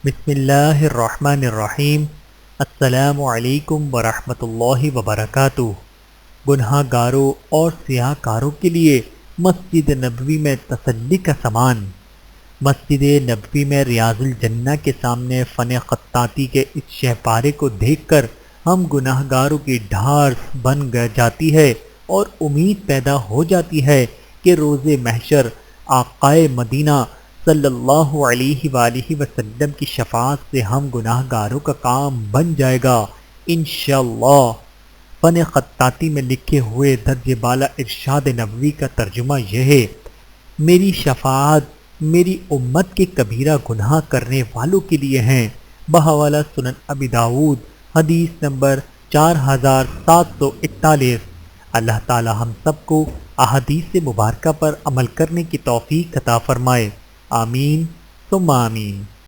बिस्मिल्लाहिर्रहमानिर्रहीम। अस्सलामु अलैकुम वरहमतुल्लाहि वबरकातुह। गुनहगारों और सियाहकारों के लिए मस्जिद नबवी में तसल्ली का सामान। मस्जिद नबवी में रियाजुल जन्ना के सामने फ़न ख़त्ताती के इस शहपारे को देखकर हम गुनाहगारों की ढाढ़ बन जाती है और उम्मीद पैदा हो जाती है कि रोज़े महशर आक़ाए मदीना सल्लल्लाहु अलैहि वसल्लम की शफ़ाअत से हम गुनाहगारों का काम बन जाएगा इंशाअल्लाह। फ़न ख़त्ताती में लिखे हुए दर्ज बाला इरशाद नबवी का तर्जुमा यह है, मेरी शफ़ाअत मेरी उम्मत के कबीरा गुनाह करने वालों के लिए हैं। बहवाला सुनन अबी दाऊद हदीस नंबर 4741। अल्लाह ताला हम सबको अहादीस मुबारका पर अमल करने की तौफीक अता फरमाए। आमीन सुम्मा आमीन।